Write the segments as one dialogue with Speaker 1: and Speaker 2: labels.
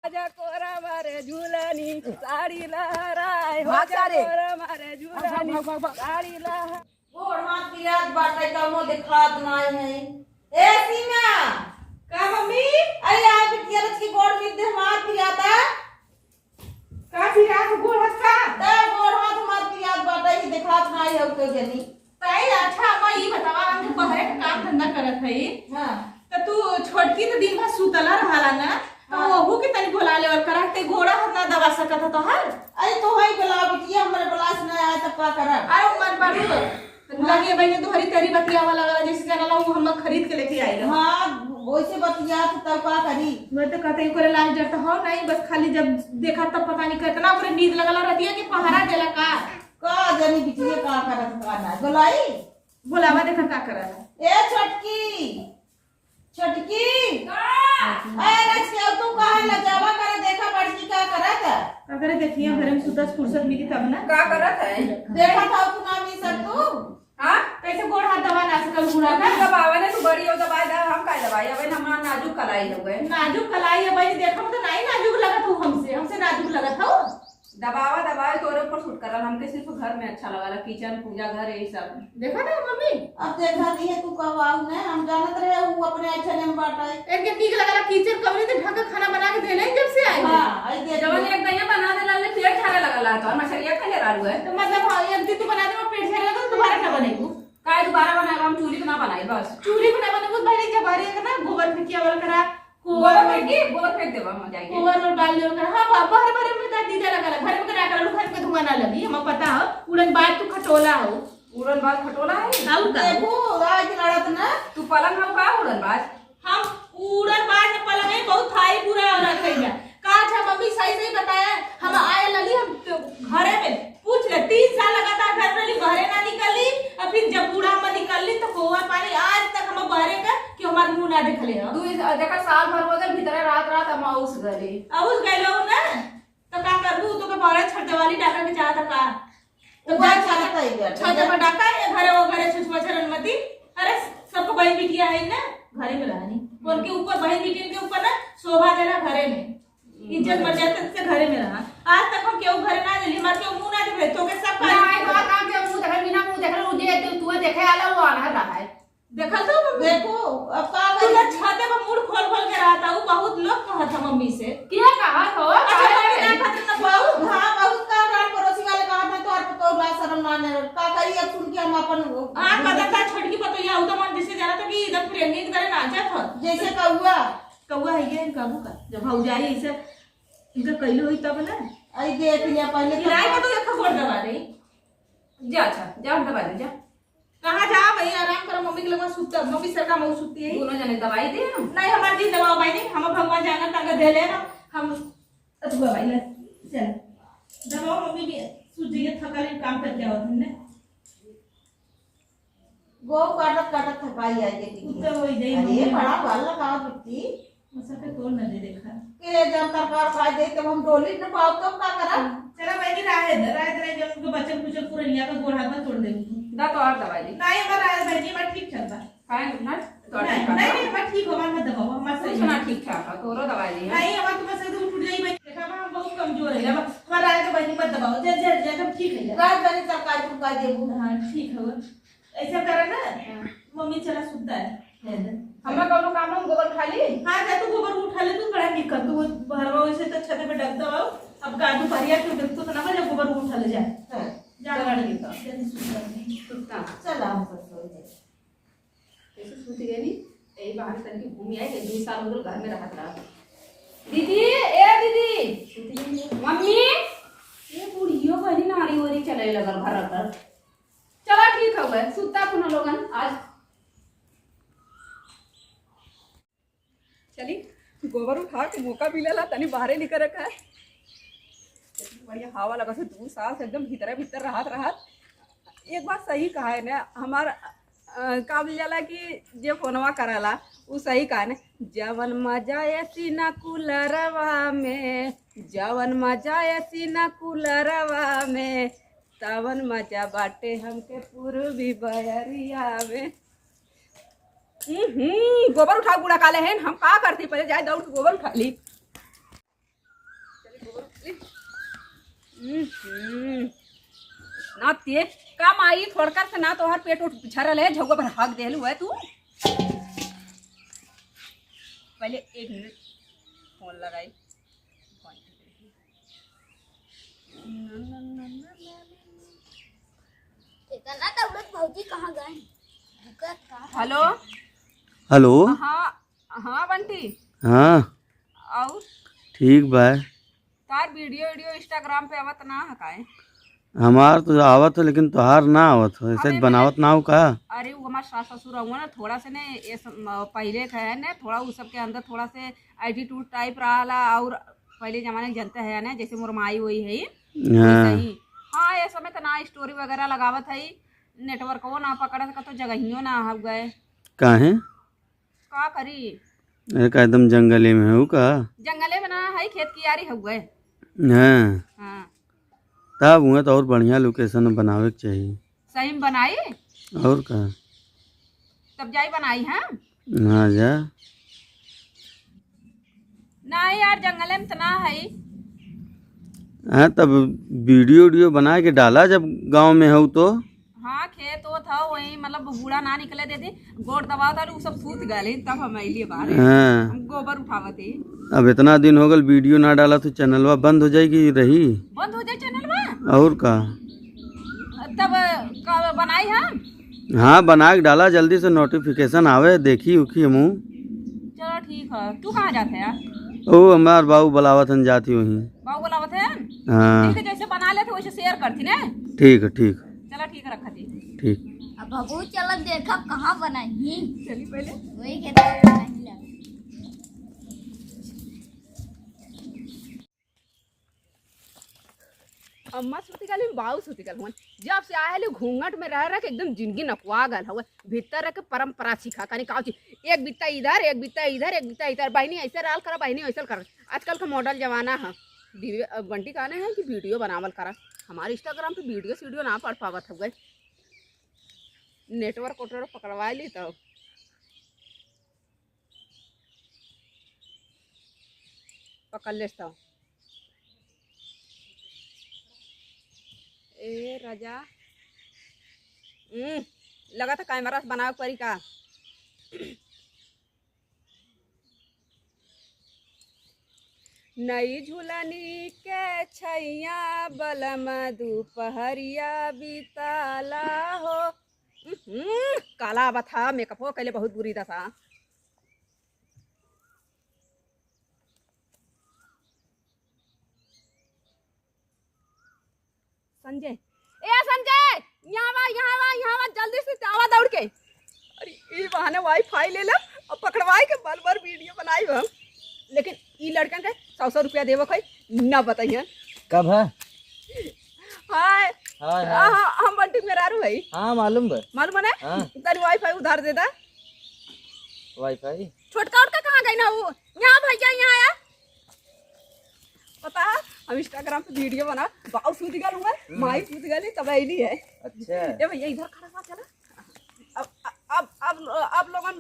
Speaker 1: आजा कोरा मारे झूलनी साड़ी लहराए हो जा कोरा मारे झूलनी साड़ी लहराए
Speaker 2: गोड़ हाथ पियात बाटे कमो दिखात नाई है ए सीमा
Speaker 3: का मम्मी
Speaker 2: अरे आ बिटिया की गोड़ में दे हाथ पियाता
Speaker 3: का फिरा गोड़ हाथ का
Speaker 2: ता गोड़ हाथ मार पियात बाटे ही दिखात नाई हो के जनी
Speaker 3: ताई अच्छा अम्मा ई बतावा हम बहरे का काम धंधा करत हई
Speaker 2: हां
Speaker 3: त तू छोटकी तो दिन भर सुतला रहला ना तो ओहू के तनी बोला लेवल करा ते घोड़ा हाथ ना दबा सकत ह तोहर
Speaker 2: अरे तो हई बोला बिटिया हमरे बलास ना आया त का कर
Speaker 3: अरे मन बाबू लगे बहने तो हरी तरी बतिया वाला जैसे जानला वो हम खरीद के लेके आई रहा
Speaker 2: हां वैसे बतिया तब का करी
Speaker 3: मैं तो कहते करे लाज डर तो हो नहीं बस खाली जब देखा तब पता नहीं कितना ओकरे नींद लगला रहती है कि पहरा देला का
Speaker 2: जनी बिटिया का करत का ना बोलाई
Speaker 3: बोलावा देखा का करला
Speaker 2: ए छोटकी छोटकी अरे सेव तू कहां ल जावा करे देखा बड़की का करत
Speaker 3: अगर देखिए घर में सुतस फुर्सत मिली तब ना
Speaker 1: का करत है
Speaker 2: देखा था तू ना मी सब तू
Speaker 3: हां कैसे गोड़ हाथ दबा ना सकल बुढ़ा का
Speaker 1: दबावे ने तू बड़ी हो दबाई दा हम का दबाई अब हमारा नाजुक कलाई हो गए
Speaker 3: नाजुक कलाई है भाई देखो तो नहीं नाजुक लगत हूं हमसे नाजुक लगत हो
Speaker 1: दबावा दबाए तोरे ऊपर शूट करल हमके सिर्फ घर में अच्छा लगला किचन पूजा घर यही सब
Speaker 3: देखा ना मम्मी
Speaker 2: अब देखा दी है तू कब आऊ ने हम जानत रहे वो अपने अच्छा ने बाटा
Speaker 3: एक के ठीक लगला किचन कमरे में ढक के खाना बना के देले जब से आई
Speaker 2: हां आई दे
Speaker 1: जवन एक दैया बना देला ले पेट छारे लगला तो मछलिया खले रालू है
Speaker 3: तो मतलब एक दिन तू बना दे मैं पेट छारे तो दोबारा ना बनेगू
Speaker 1: काय दोबारा बनाए हम चूल्ही पे ना बनाई बस
Speaker 3: चूल्ही पे ना बनेगू भाई जब बारे का ना गोबर फेंकिया वाला करा
Speaker 1: गोबर फेंक देवा हम जाएंगे
Speaker 3: गोबर और डाल दे हां बाबा हर बारे में दादी दे लगा घर में करा कर घर में धुआं ना लगी हम पता हो उड़न बात तू खटोला हो
Speaker 1: उड़न बाज खटोला है
Speaker 3: हाउ का
Speaker 2: देखो राज लड़त ना
Speaker 1: तू पलंग हम का उड़न बाज
Speaker 3: हम उड़न बाज में पलंग है बहुत थाई पूरा और रखैया का अच्छा मम्मी सही सही बताया हम आए लगी हम घरे में पूछ ले 3 साल लगातार घर में घरे ना निकली और फिर जब बूढ़ा में निकली तो होवा पानी आज तक हम घरे का कि हमार मुंह ना देखले हो
Speaker 1: तू देखा साल भर हो गए भीतर रात रात हम आउस गली
Speaker 3: आउस गइलो ना तो का करबू तो के बारे छठ वाली डाका के चाहता का तो
Speaker 2: जा
Speaker 3: जा
Speaker 2: छाता ही गया
Speaker 3: छठ पर डाका है घरे वो घरे छुछवा छरनमती अरे सबको बहन बिटिया है ना घरे में रहनी उनके ऊपर बहन बिटिया के ऊपर ना शोभा देना घरे में इज्जत मर्यादा से घरे में रहा आज तक हम केहू घरे ना देली मार के मुंह ना देखे तो के सब का
Speaker 1: आई बात आ के मुंह देखे बिना मुंह देखे उदे तू देखे आला वो आना रहा है
Speaker 3: देखल तो मम्मी
Speaker 2: देखो अब का
Speaker 3: तू ना छाते पर मुंह खोल खोल के रहता हूं बहुत लोग कहत था मम्मी से
Speaker 1: क्या कहा तो
Speaker 3: अच्छा मम्मी ना खातिर ना
Speaker 2: बहुत हां बहुत का रात पड़ोसी वाले कहा था तो और तो बा शर्म माने का कही अब सुन के हम अपन
Speaker 3: हां पता था छोटकी पतोया उधर मन जिसे जाना था कि इधर प्रेमी की तरह नाचा था
Speaker 2: जैसे कौआ
Speaker 3: कौआ है ये काबू का जब हो जाए ऐसे इनका कइलो होई तब ना
Speaker 2: आई देख लिया पहले
Speaker 3: किराए का तो एक गोड़ दबा दे
Speaker 1: जा अच्छा जा दबा दे जा
Speaker 3: कहां जा भाई आराम करो मम्मी के लगा सुत मम्मी सर का मऊ सुती है
Speaker 1: दोनों जने दवाई दे हम
Speaker 3: नहीं हमार दिन दबाओ भाई नहीं हम भगवान जाना तंग दे ले ना हम अथवा भाई ले चल दबाओ मम्मी भी सूझ जाइए थकाली काम करके आओ तुमने
Speaker 2: गो काटत काटत थकाई आई देखी
Speaker 3: उत्तर हो जाई
Speaker 2: अरे बड़ा बाल लगा बिट्टी
Speaker 3: मसके तोड़ न दे देखा
Speaker 2: के जब सरकार खाई दे तब हम डोली न पाओ तो का करा
Speaker 3: चला भाई राय जब उनको बच्चन कुछ पुरनिया का गोड़ हाथ में तोड़ दे
Speaker 1: दा तो और दवाई दे
Speaker 3: नहीं हमारा भाई जी मैं ठीक चलता
Speaker 1: खाए ना तो
Speaker 3: नहीं मैं ठीक हो मैं दबाओ हमारा सही
Speaker 1: सुना ठीक ठाक है तोरो दवाई दे
Speaker 3: नहीं हमारा तुम्हें से उठ जाई भाई देखा हम बहुत कमजोर है जब हमारा राय भाई मत दबाओ जे सब ठीक है
Speaker 2: रात जाने सरकार को का देबू
Speaker 3: हां ठीक है ऐसा करा ना मम्मी चला सुनता है
Speaker 1: हमरा कोनो काम हम गोबर खाली
Speaker 3: हां जा तू गोबर उठा ले तू बड़ा दिक्कत तू भरवा वैसे तो छत पे डग दबाओ अब गादू परिया क्यों देखतो तो ना मैं गोबर उठा ले जा जा गाड़ी तो
Speaker 1: सुता
Speaker 2: चला हम सब सो जाए
Speaker 1: कैसे सुत गई यही बाहर तन की घूमी आई 2 साल हो गए घर में रहत रहा दीदी ए दीदी मम्मी ये बुढ़ियो बनी नारी ओरी चले लगल घर पर चला ठीक है सुता पुनः लोगन आज चली गोबर उठा के मौका मिलेला तनी बाहरे निकल रखा है बढ़िया हवा लगा से 2 साल से एकदम भीतर रहत एक बात सही कहा है ना हमार का बोल जाला कि जे फोनवा कराला उ सही कहा ना जवन मजा ऐसी ना कूलरवा में जवन मजा ऐसी ना कूलरवा में तवन मजा बाटे हमके पूर्वी बहरिया में गोबर उठा गुड़ा काले हैं हम का करती पहले जाए दौड़ के गोबर उठा ली ना ते काम आई थोड़कर से ना तोहर पेट उठ झरल है झोगा पर हक देलू है तू। पहले 1 मिनट फोन लगाई।
Speaker 4: इतना दौड़त भौजी कहाँ गए?
Speaker 1: Hello
Speaker 5: hello.
Speaker 1: हाँ हाँ बंटी।
Speaker 5: हाँ
Speaker 1: और
Speaker 5: ठीक बा।
Speaker 1: तार वीडियो इंस्टाग्राम पे आवत ना है काहे?
Speaker 5: हमार तो आवत हो लेकिन तोहार ना आवत हो, ऐसे बनावत ना हो का?
Speaker 1: अरे वो हमारे सास ससुर हुआ ना थोड़ा से ने ये पहले है ना थोड़ा उस सब के अंदर थोड़ा से एटीट्यूड टाइप रहा और पहले जमाने जनते है ना जैसे मोर माई हुई है सही। हाँ ये समय तो ना स्टोरी वगैरह लगावत है नेटवर्क वो ना पकड़ का तो जगहियों ना हो गए
Speaker 5: काहे?
Speaker 1: का करी
Speaker 5: एक एकदम जंगले में हो का?
Speaker 1: जंगले में ना है खेत की यारी हो गए।
Speaker 5: हाँ
Speaker 1: हाँ
Speaker 5: तब हुआ तो और बढ़िया लोकेशन बनावे के चाहिए।
Speaker 1: सही में बनाई
Speaker 5: और का?
Speaker 1: तब जाई बनाई है।
Speaker 5: हाँ जा।
Speaker 1: नहीं यार जंगले में तो ना है।
Speaker 5: हाँ तब वीडियो बना के डाला जब गांव में हो तो।
Speaker 1: हाँ खेत वो था वही मतलब बूढ़ा ना निकले देते गोड़ दबा था वो सब सूत गए तब हम अलिए बाहर।
Speaker 5: हाँ
Speaker 1: हम गोबर उठावते।
Speaker 5: अब इतना दिन हो गल वीडियो ना डाला तो चैनलवा बंद हो जाएगी रही।
Speaker 1: बंद हो जाए चैनल में
Speaker 5: और का?
Speaker 1: तब कब बनाई हम।
Speaker 5: हाँ बना के डाला जल्दी से नोटिफिकेशन आवे देखी उखी हमू।
Speaker 1: चलो ठीक है तू कहाँ जाते यार?
Speaker 5: ओ हमार बाबू बुलावत हन जाती वहीं।
Speaker 1: बाबू बुलावत है।
Speaker 5: हाँ
Speaker 1: ठीक है जैसे बना लेते वैसे शेयर करती ना।
Speaker 5: ठीक है ठीक।
Speaker 1: चलो ठीक है रखा थी।
Speaker 5: ठीक।
Speaker 4: अब बाबू चलो देखा कहाँ बनाई
Speaker 1: चली पहले
Speaker 4: वही कहते हैं बनाई ला।
Speaker 1: अम्मा सुती गल बाऊ सुती गल हुन जब से आए घूंघट में रह रह के एकदम जिंदगी नकवा गल हुआ भीतर रह के परंपरा सिखा कनी का एक बित्ता इधर एक बित्ता इधर एक बित्ता इधर बहनी ऐसे राल करा बहनी ऐसे कर। आजकल का मॉडल जमाना है बंटी कहने हैं कि वीडियो बनावल करा। हमारे इंस्टाग्राम पे वीडियो ना पढ़ पावत हो गए नेटवर्क उटवर्क पकड़वा ली तो पकड़ लेता। ए राजा लगा था कैमरा से बनावे परी का। नई झूलनी के छैया बलम दोपहरिया बिताला हो। काला बथा मेकअप हो कैले बहुत बुरी दशा। संजय ए संजय यहाँ जल्दी से आवा दौड़ के। अरे ये बहाने वाईफाई ले लो और पकड़वाई के बार बार वीडियो बनाई हम। लेकिन ये लड़कन के 100 रुपया देव है ना बताइए
Speaker 6: कब है?
Speaker 1: हाय
Speaker 6: हाय
Speaker 1: हम बंटी में रारू है।
Speaker 6: हाँ मालूम है।
Speaker 1: मालूम है
Speaker 6: हाँ।
Speaker 1: तेरी वाईफाई उधार दे दा।
Speaker 6: वाईफाई
Speaker 1: छोटका उटका कहाँ गई ना वो यहाँ भैया यहाँ आया पता है हम इंस्टाग्राम पे वीडियो बना बाऊ सूत गल हुआ माई सूत गली तब ऐली है।
Speaker 6: अच्छा
Speaker 1: ये भैया इधर खड़ा हुआ चला। अब लोगन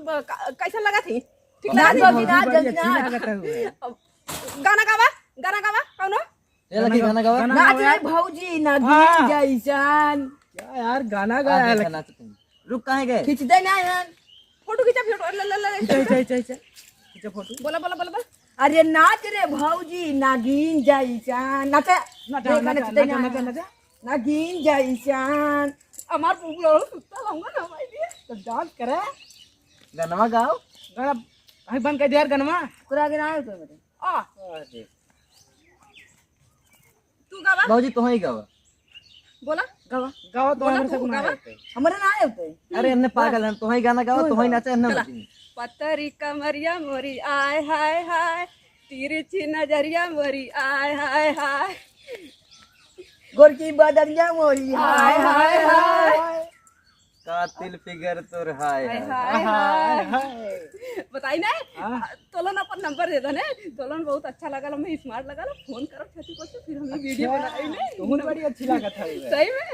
Speaker 1: कैसा लगा थी? ठीक लगा थी? गाना गावा कौनो
Speaker 6: ये लगी गाना गावा।
Speaker 2: नाच रे भौजी ना गिर जैसन।
Speaker 6: क्या यार गाना गाया है। रुक कहाँ गए?
Speaker 2: खींच दे ना यार
Speaker 1: फोटो खींचा ले
Speaker 2: फोटो।
Speaker 1: बोला
Speaker 2: अरे नाच रे भौजी नागिन जैसन। नाच नागिन जैसन।
Speaker 1: हमार पुगलो सुत्ता लाऊंगा ना भाई दिए
Speaker 2: तो डांस करे
Speaker 6: गाना गाओ।
Speaker 2: गाना भाई बंद कर दे यार गाना पूरा गाना है तो बता।
Speaker 1: आ तू गावा
Speaker 6: भाजी तो ही गावा।
Speaker 1: बोला
Speaker 2: गावा गावा तो
Speaker 1: बोला
Speaker 2: हमारे से
Speaker 1: तू
Speaker 2: गुना
Speaker 1: गावा।
Speaker 2: हमारे ना होते।
Speaker 6: अरे हमने पागल है तो ही गाना गाओ तो ही नाचे हमने
Speaker 1: चला।
Speaker 6: बची।
Speaker 1: पतरी कमरिया मोरी आय हाय हाय तिरछी नजरिया मोरी आय हाय हाय
Speaker 2: गोरकी बदरिया मोरी हाय हाय हाय
Speaker 6: कातिल फिगर तोर हाय
Speaker 1: हाय
Speaker 6: हाय।
Speaker 1: हाय बताई ना तोलन अपन नंबर दे दो ने तोलन बहुत अच्छा लगा हमें स्मार्ट लगा फोन करो छती को से फिर हमें वीडियो बनाई ने
Speaker 6: बहुत बड़ी अच्छी लागत है।
Speaker 1: सही में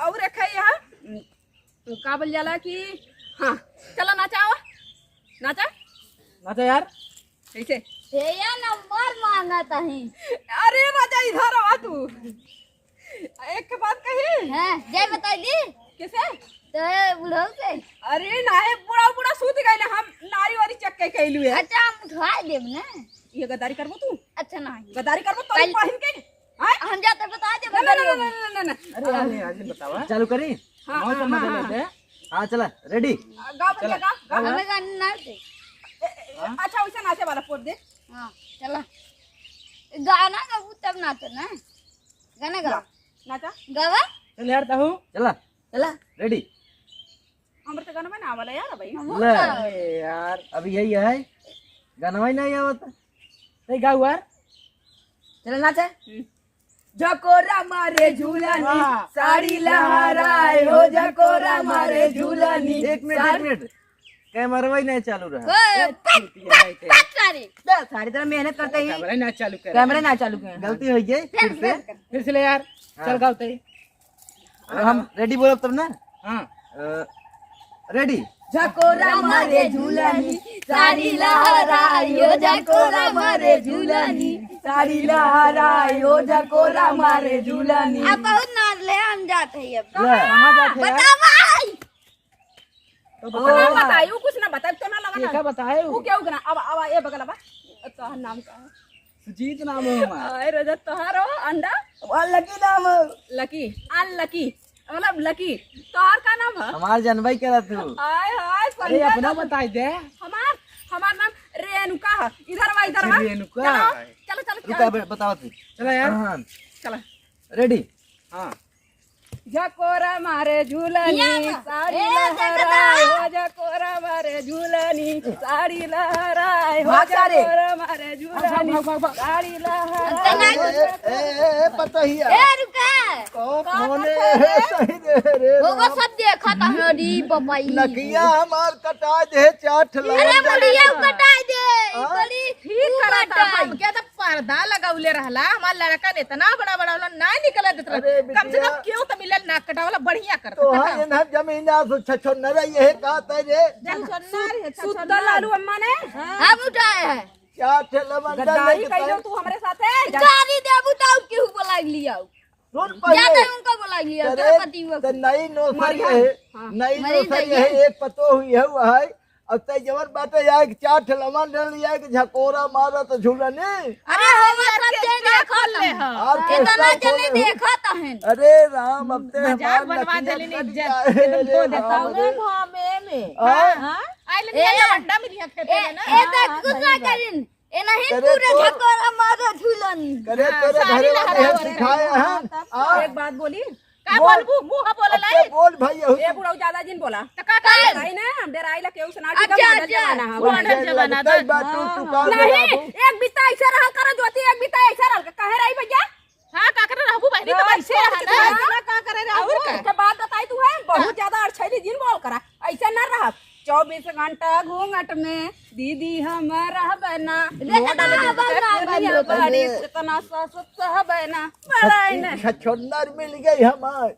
Speaker 1: और रखा यहाँ का बोल जाला कि हाँ चलो नाचा नाचा
Speaker 2: नाचा यार
Speaker 1: कैसे
Speaker 4: भैया नंबर मांगा तही
Speaker 1: अरे राजा इधर आ तू। एक के बात कही
Speaker 4: हैं जय बता दी
Speaker 1: किसे?
Speaker 4: तो बुढ़ऊ से।
Speaker 1: अरे नाहे बुढ़ा बुढ़ा सूत गए हम नारी वारी चक्के कैलू है।
Speaker 4: अच्छा हम उठा देब ना।
Speaker 1: ये गद्दारी करबो तू?
Speaker 4: अच्छा नहीं
Speaker 1: गद्दारी करबो तो
Speaker 4: पहले-
Speaker 1: पहिन के हां
Speaker 4: हम जाते बता दे
Speaker 1: ना ना ना ना ना
Speaker 6: अरे आज बतावा चालू करी
Speaker 1: हाँ,
Speaker 6: मौज
Speaker 1: हाँ,
Speaker 6: मजा
Speaker 1: हाँ,
Speaker 6: लेते हैं। हाँ चला रेडी
Speaker 1: गा बजा गा
Speaker 4: हमें गाना ना दे।
Speaker 1: अच्छा वैसे नाचे वाला पोट दे।
Speaker 4: हाँ चला गाना गाऊ तब नाचो ना। गाना गा
Speaker 1: नाचा
Speaker 4: गावा
Speaker 6: चल यार ताहू चला
Speaker 4: चला
Speaker 6: रेडी
Speaker 1: हमर तो गाना बना वाला यार भाई।
Speaker 6: ले यार अभी यही है गाना ही नहीं आवत नहीं गाऊ यार
Speaker 2: चल नाचे जकोरा मारे झूलानी साड़ी लहराए हो जकोरा मारे झूलानी।
Speaker 6: एक मिनट कैमरा ही नहीं चालू रहा
Speaker 4: सारे
Speaker 2: सारी तरह मेहनत करते ही
Speaker 6: कैमरा ही नहीं चालू कर
Speaker 2: कैमरे ना चालू किए।
Speaker 6: गलती हो गई
Speaker 2: फिर से ले यार चल गाओ ते
Speaker 6: हम रेडी बोलो तब ना
Speaker 2: हाँ
Speaker 6: रेडी
Speaker 2: जकोरा मारे झूलानी साड़ी लहराए हो जकोरा मारे झूलानी साड़ी लहराए हो जकोरा मारे झूलानी।
Speaker 4: अब बहुत नाच ले हम जाते हैं अब।
Speaker 6: कहाँ जाते हैं
Speaker 4: बता भाई
Speaker 1: तो ना बताई कुछ ना बताई तो ना लगा ना
Speaker 2: बताए
Speaker 1: वो क्या होगा ना अब ये बगल अब तोहर नाम का है?
Speaker 2: सुजीत नाम है हमारा।
Speaker 1: अरे रजत तोहरो अंडा
Speaker 2: लकी नाम
Speaker 1: लकी अनलकी मतलब लकी तोहर का नाम है?
Speaker 6: हमारे जनवाई करा तू
Speaker 1: हाय हाय
Speaker 2: अरे अपना बता दे।
Speaker 1: हमार हमार नाम रेणुका है। इधर वा इधर वा
Speaker 2: रेणुका।
Speaker 1: चलो चलो
Speaker 6: रुका
Speaker 1: चलो
Speaker 6: बताओ तू
Speaker 2: चलो यार
Speaker 6: हाँ
Speaker 1: चलो
Speaker 6: रेडी
Speaker 2: हाँ
Speaker 1: जकोरा मारे झूलनी साड़ी लहराए हो जकोरा मारे झूलनी साड़ी लहराए हो जकोरा मारे झूलनी साड़ी लहराए
Speaker 6: पता ही
Speaker 4: ए रुका वो सब देखा था हमारी बबाई
Speaker 6: नकिया हमार कटा दे चाट
Speaker 4: अरे बढ़िया कटा दे बड़ी
Speaker 3: ठीक करा था हम क्या तो पर्दा लगाउले रहला हमार लड़का ने इतना बड़ा बड़ा ना निकले देत
Speaker 6: अरे
Speaker 3: रहे कम से
Speaker 6: बिटिया।
Speaker 3: कम क्यों तो मिले नाक कटावला बढ़िया
Speaker 6: तो
Speaker 3: करता
Speaker 6: हाँ ये जमीन छो न रही है का तेरे
Speaker 1: सुत्ता लालू अम्मा ने
Speaker 4: हम उठाए हैं
Speaker 6: क्या ठेला
Speaker 1: गद्दारी कैलो तू हमरे साथे
Speaker 4: गाड़ी दे बुताऊ केहू बोला लिया
Speaker 6: सुन
Speaker 4: ज्यादा
Speaker 6: पहले
Speaker 4: उनका बोला लिया
Speaker 6: अरे
Speaker 4: तेरा पति हुआ
Speaker 6: तो नई नौसरी है नई
Speaker 4: मरी
Speaker 6: नौसरी
Speaker 4: गई
Speaker 6: है एक पतो हुई है वो है अब तय जवन बाटे यार चार ठेला डल लिया कि झकोरा मारा तो झूला नहीं
Speaker 4: अरे हम सब चीज देखा था इतना जने देखा था है
Speaker 6: अरे राम अब ते
Speaker 3: मजाक
Speaker 6: हमार
Speaker 3: बनवा
Speaker 6: नकिया
Speaker 3: देली
Speaker 6: कट
Speaker 3: इज्जत,
Speaker 6: जाए
Speaker 3: एकदम
Speaker 6: रे
Speaker 3: धो देता
Speaker 6: राम
Speaker 3: हूँ।
Speaker 6: रे।
Speaker 2: भामे में
Speaker 6: हाँ?
Speaker 3: आई ले लवंडा मिलिया खेते में ना
Speaker 4: ए तक कुछ ना करिन ए नहीं
Speaker 6: अरे
Speaker 4: पूरे
Speaker 6: तो-
Speaker 4: झकोरा मारो झूलन
Speaker 6: करे तेरे घरे वाले हैं सिखाए हैं आ
Speaker 1: एक बात बोली
Speaker 3: का बोलबू मुंह बोले
Speaker 6: अब ते बोल भाई
Speaker 1: ए बुढ़ऊ ज्यादा जिन बोला
Speaker 3: तो का करे
Speaker 1: नहीं ना हम डेराई ला केहू सुना
Speaker 4: अच्छा,
Speaker 1: मॉडल
Speaker 4: अच्छा।
Speaker 1: जमाना है
Speaker 3: मॉडल जमाना
Speaker 6: लगता है बात तू का
Speaker 1: नहीं एक बिता ऐसे रहल करो ज्योति एक बिता ऐसे रहल कहे रही भैया
Speaker 3: हां का करे रहबू बहनी तो ऐसे रहा ना
Speaker 1: का करे रहू के बात बताई तू है बहुत ज्यादा अड़छैली जिन बोल करा ऐसे न रह 24 घंटा घूंघट में दीदी हमारा बना बड़ी इतना ससुत बना बड़ा ने
Speaker 6: छछोन्नर मिल गई हमार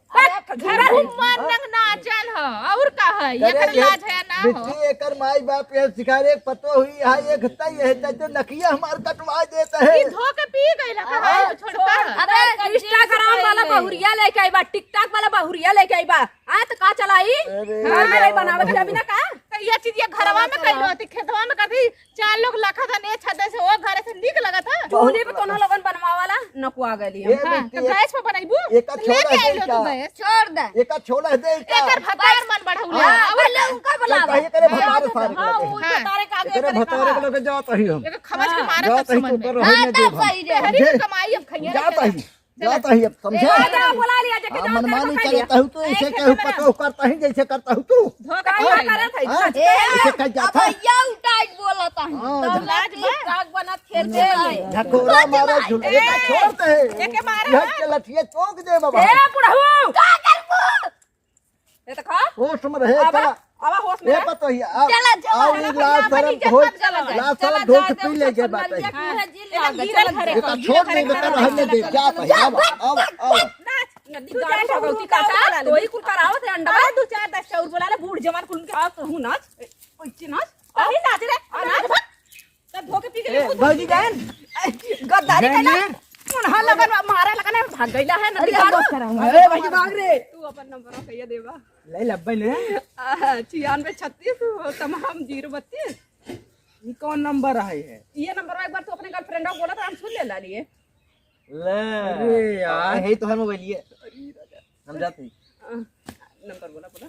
Speaker 3: घर हुमान नंग नाचल ह और का है ये कर लाज है ना हो
Speaker 6: बिट्टी एकर माई बाप ये सिखारे पतो हुई है एक तय है तो नकिया हमार कटवा देता है
Speaker 3: ई धो के पी गइला का है छोड़ता
Speaker 1: अबे इंस्टाग्राम वाला बहुरिया लेके आई बा टिकटॉक वाला बहुरिया लेके आई बा आ तो का चलाई घर में रही बनावत जाबी ना का
Speaker 3: तो ये चीज ये घरवा में कइलो होती खेतवा में कभी चार लोग लखा था ने छत से वो घर से निक लगा था
Speaker 1: चूल्हे पे तोनो लगन बनवा वाला नकुआ गली
Speaker 6: ये
Speaker 3: हां तो
Speaker 6: बिट्टी
Speaker 3: गैस पे बनाइबू
Speaker 6: एका छोड़ा
Speaker 3: लेके
Speaker 6: है
Speaker 3: आइलो तू गैस
Speaker 4: छोड़ दे
Speaker 6: एका छोड़ा दे का
Speaker 3: एकर भतार मन बढ़ौले
Speaker 4: पहले उनका बुलावा
Speaker 6: कहिए करे भतार सारे
Speaker 1: हां
Speaker 6: के
Speaker 1: वो तारे का आगे
Speaker 6: करे भतार के लोग जात ही हम
Speaker 3: एक खमज के मारे
Speaker 6: जात
Speaker 3: तक
Speaker 6: ही
Speaker 3: समझ
Speaker 6: तो
Speaker 3: में
Speaker 6: कर
Speaker 4: हां
Speaker 6: होने दे
Speaker 4: तब सही रे
Speaker 3: हरी की कमाई अब खइया
Speaker 6: जाता ही अब समझे
Speaker 1: आजा बुला लिया जे के
Speaker 6: मनमानी चलता हूँ तो ऐसे कहूँ पतो करता ही जैसे करता हूँ तू
Speaker 3: धोखा
Speaker 1: का
Speaker 3: खाई
Speaker 1: करे थे
Speaker 6: हाँ?
Speaker 4: ए
Speaker 6: ऐसे कह जाता
Speaker 4: अब या उठाई बोलता है
Speaker 6: हाँ,
Speaker 4: तब लाज में काग बना खेल दे
Speaker 6: झकोरा मारा झूले का छोड़ते हैं
Speaker 3: एके मारे
Speaker 6: यह के लठिए चौक दे बाबा
Speaker 1: ए बुढ़ऊ
Speaker 4: का करबू
Speaker 1: ए तो खा
Speaker 6: होश में रहे
Speaker 1: अब
Speaker 6: चला
Speaker 1: अब होश में
Speaker 6: ये पतो ही आओ
Speaker 4: चला, चला,
Speaker 6: आओ
Speaker 4: चला,
Speaker 6: ये लाल सरम हो लाल सरम धो के पी ले के बात है ये तो छोड़ नहीं बता रहने दे जाता है आओ आओ
Speaker 1: नदी गाड़ी भगवती काटा तोई कुल करावत है अंडा
Speaker 3: दो चार 10 चाउर बोला ले बूढ़ जवान कुल के
Speaker 1: आ कहूं नाच ओइचे नाच
Speaker 3: अभी नाच रे नाच
Speaker 1: तब धोके पी के
Speaker 2: भौजी गन
Speaker 1: गद्दारी कैला मुनहा लगन मारे लगन भाग गईला है नदी
Speaker 2: अरे दोस्त करा ए भौजी भाग रे
Speaker 1: तू अपन नंबर कहिए देबा
Speaker 2: ले लब्बे ने
Speaker 1: 96 36 तमाम 032
Speaker 2: ये कौन नंबर है
Speaker 1: ये नंबर एक बार तू अपने गर्लफ्रेंड को बोला था हम सुन ले लिए
Speaker 2: ले अरे यार
Speaker 6: है तो हर मोबाइल ये हम जाते
Speaker 1: नंबर बोला बोला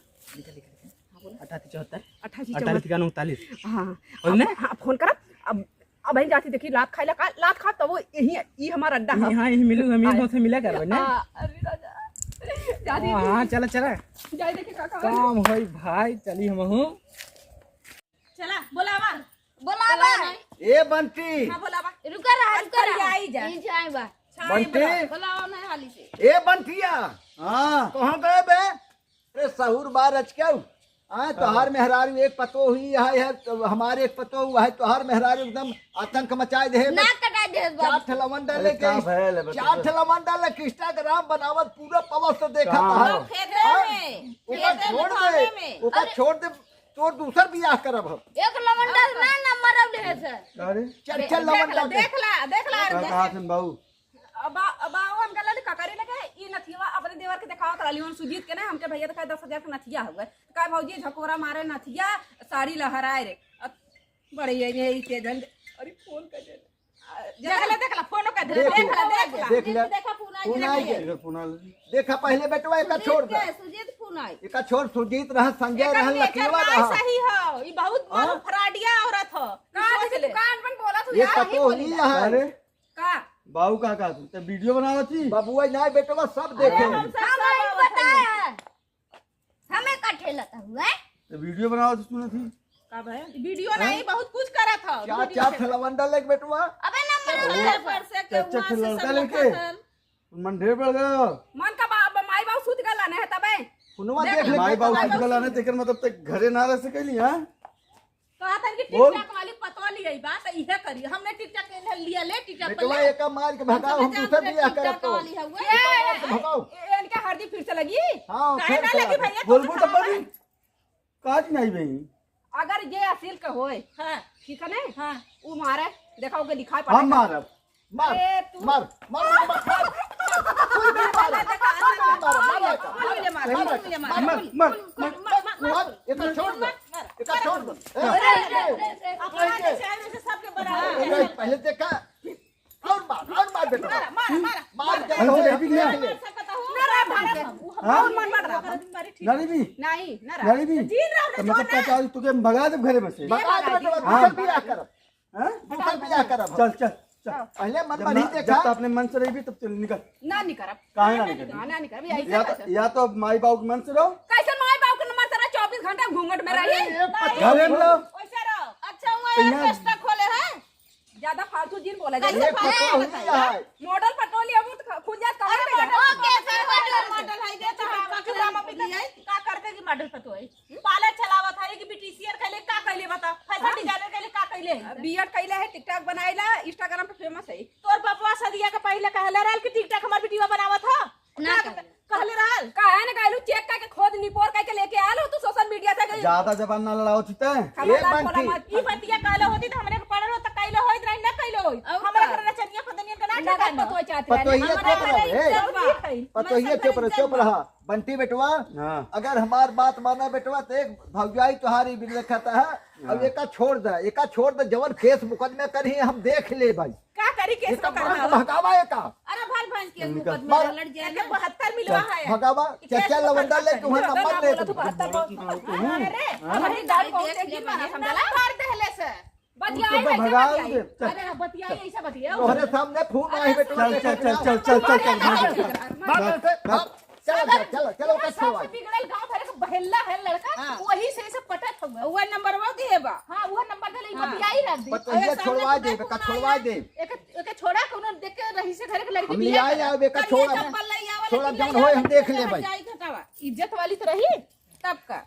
Speaker 2: 8874
Speaker 1: 88
Speaker 2: 38
Speaker 1: हाँ हाँ फोन कर अब ही जाती देखी लात खाइला का लात खा तो वो यही ये हमारा अड्डा है
Speaker 2: हां यही मिलू हम यहीं से मिला करबे ना
Speaker 1: अरे राजा जाती
Speaker 2: हां चला चला
Speaker 1: जाई देखे काका
Speaker 2: काम होई भाई चली हम हूं
Speaker 3: चला बोलावा
Speaker 4: बोलावा
Speaker 6: ए बंटी
Speaker 3: हाँ बोलावा
Speaker 4: रुका रहा
Speaker 3: आई जा
Speaker 4: ई जाए बा
Speaker 6: बंटी
Speaker 4: बोलावा नहीं हाली से
Speaker 6: ए बंटिया
Speaker 5: हाँ
Speaker 6: कहाँ गए बे अरे सहूर बार अच क्यों तोहार मेहरारू एक पतो हुई है तो हमारे एक पतो हुआ है तोहार मेहरारू एकदम आतंक मचाए दे
Speaker 4: ना कटा दे बा
Speaker 6: चार ठलमन डाले
Speaker 5: अरे का भयल है,
Speaker 6: के चार ठलमन डाले के इंस्टाग्राम बनावत पूरा पवस तो देखा
Speaker 5: हाँ।
Speaker 6: था
Speaker 3: फेदरे में
Speaker 6: ऊपर
Speaker 3: फेदरे
Speaker 6: छोड़
Speaker 3: में
Speaker 6: दे
Speaker 3: थाने में
Speaker 6: ऊपर छोड़ दे तो दूसर बियाह करब हम
Speaker 4: एक लवंडा ना नंबर अब ले से
Speaker 5: अरे
Speaker 6: चल चल लमन डाल दे
Speaker 3: देख ला
Speaker 5: कहा सन बाबू
Speaker 1: अब हम गलत ककरी लगे ई नथिया अपने देवर के दिखाओ तली उन सुजीत के ना हमके भैया दिखाए 10,000 के नथिया हुए का भौजी झकोरा मारे नथिया साड़ी लहराए रे बड़े ये तेजन अरे फोन कर दे
Speaker 3: देख ला फोन कर दे
Speaker 6: देख ले
Speaker 4: देखा फोन आई
Speaker 6: फोन आई
Speaker 5: इधर फोन आ
Speaker 6: देखा पहले बेटवा एक छोड़ दे
Speaker 4: सुजीत फोन आई
Speaker 6: एक छोड़ सुजीत रह संजय रह लकीवा रह
Speaker 3: सही हो ई बहुत बड़ फ्रॉडिया औरत हो
Speaker 1: का से दुकान बन बोला तू
Speaker 6: ये
Speaker 1: यार
Speaker 6: पतो हुई है
Speaker 5: अरे
Speaker 1: का
Speaker 5: बाबू का तू तो वीडियो बनावत थी
Speaker 6: बबुआ ना बेटवा सब देखे
Speaker 4: हम बताया हमें कठेलता हुआ है
Speaker 5: तो वीडियो बनावत तूने थी
Speaker 3: का भाई वीडियो नहीं बहुत कुछ करा था
Speaker 6: क्या क्या ठलमन डाले के बेटवा
Speaker 4: अबे नंबर
Speaker 3: पर से
Speaker 5: अच्छा अच्छा लड़का लेके मन ढेर बढ़ गया
Speaker 1: मन का माई बाबू सुत गला नहीं तबे
Speaker 6: फोनवा देख ले
Speaker 5: माई बाबू कुछ गला नहीं तेकर मतलब तक घरे ना रह सकेली हां
Speaker 3: कहा था कि
Speaker 5: बोल।
Speaker 3: टिकटॉक वाली पतवा ली बात इहे करी हमने टिकटॉक लिया ले टिकटॉक
Speaker 6: बेटवा एक मार के भगाओ हम दूसर बियाह करब तो
Speaker 3: वाली है
Speaker 6: भगाओ
Speaker 1: इनके हरदी फिर से लगी
Speaker 6: हां
Speaker 3: काहे ना लगी भैया
Speaker 5: बोलबो तो बड़ी काज नहीं भाई
Speaker 1: अगर ये असील के होए
Speaker 3: हां
Speaker 1: ठीक है ना
Speaker 3: हां
Speaker 1: वो मारे देखोगे लिखाई
Speaker 5: हम मारब
Speaker 6: मार
Speaker 1: अरे तू
Speaker 6: मार मार कोई भी मार
Speaker 5: मर
Speaker 6: एक छोड़ दे एक छोड़ दे
Speaker 3: अपना चैनल से सबके बराबर
Speaker 6: पहले देखा और मार बेटा मार के
Speaker 5: हम से भी गया हां नारी भी
Speaker 1: नहीं ना
Speaker 5: नारी भी तो मतलब क्या चाह तू के भगा दे घरे में से
Speaker 6: भगा दे दूसर बियाह करब
Speaker 5: हां
Speaker 6: दूसर बियाह करब
Speaker 5: चल चल चल
Speaker 6: पहले मन
Speaker 5: जब
Speaker 6: पर ही
Speaker 5: जब
Speaker 6: देखा
Speaker 5: तो अपने मन से रही भी तब चल निकल
Speaker 1: ना नहीं करब
Speaker 5: काहे ना निकल
Speaker 1: ना नहीं करब
Speaker 5: या तो माई बाबू के मन से रहो
Speaker 1: कैसे माई बाप के नंबर तेरा 24 घंटा घूंघट में रही
Speaker 5: घरे में रहो
Speaker 3: वैसे रहो अच्छा हुआ यार पेस्टा खोले हैं
Speaker 1: ज्यादा फालतू जिन बोला
Speaker 6: एक
Speaker 1: जाए
Speaker 6: पतो हुई है
Speaker 1: मॉडल पेट्रोलियम तो खुद जा कहां पे जाए
Speaker 3: ओके सर मॉडल है दे तो पकड़ा मम्मी का करते की मॉडल पतो है पार्लर चलावत है कि ब्यूटिशियन कहले का कहले बता फैशन डिजाइनर कहले का कहले
Speaker 1: बीएड कैले है टिकटॉक बनाइला इंस्टाग्राम पे फेमस है
Speaker 3: तोर पपवा सदिया के पहले कहले रहल कि टिकटॉक हमार वीडियो बनावत ह
Speaker 4: ना
Speaker 3: कहले रहल
Speaker 1: काहे न कहलू चेक करके खोद निपोर करके लेके आलो तू सोशल मीडिया से
Speaker 5: ज्यादा जबान ना लड़ाओ चिता
Speaker 3: ई बतिया कहले होती त हमरे के पड़ल हो त कहले होइत रही ना कहले होई हमरा घर रचनिया फदनिया के ना
Speaker 1: नगद पतो चाहते
Speaker 6: पतो ही पतो ही चुप रहा बंटी बेटवा
Speaker 5: हाँ।
Speaker 6: अगर हमार बात माना बेटवा तो एक भौजाई तुम्हारी भी लिखता है अब एका छोड़ दे जवन केस मुकदमे करी हम देख ले भाई
Speaker 3: का करी केस
Speaker 6: एका
Speaker 3: को
Speaker 6: मार
Speaker 3: करना
Speaker 6: के भगावा एका
Speaker 3: अरे भाई भैंस के
Speaker 5: निकल।
Speaker 3: मुकदमा लड़ जाए 72 मिलवा है
Speaker 6: भगावा चचा लवंडा ले तुम्हें नंबर दे
Speaker 1: तू 72
Speaker 3: अरे
Speaker 1: हमारी दाल बहुत एक माना समझला
Speaker 3: मार देले से
Speaker 1: बतियाई है
Speaker 5: भगाओ
Speaker 1: क्या
Speaker 5: दे चल
Speaker 3: अरे बतिया ऐसा बतिया
Speaker 6: तोहरे सामने फूल आई बेटवा
Speaker 5: चल चल चल चल चल चल चल
Speaker 6: चलो का छोड़
Speaker 1: बिगड़ल गांव भरे के बहेला है लड़का वही से पटत हुआ
Speaker 3: वो नंबर वो देबा
Speaker 1: हां वो नंबर दे बतियाई रख दे
Speaker 6: पतोहिया छोड़वा दे बेटा छोड़वा दे
Speaker 3: एक छोड़ा कोनो देख के रही से घर के लड़की
Speaker 6: हम ले आए यार बेटा छोड़ा जौन होए हम देख ले भाई
Speaker 3: इज्जत वाली तो रही तब का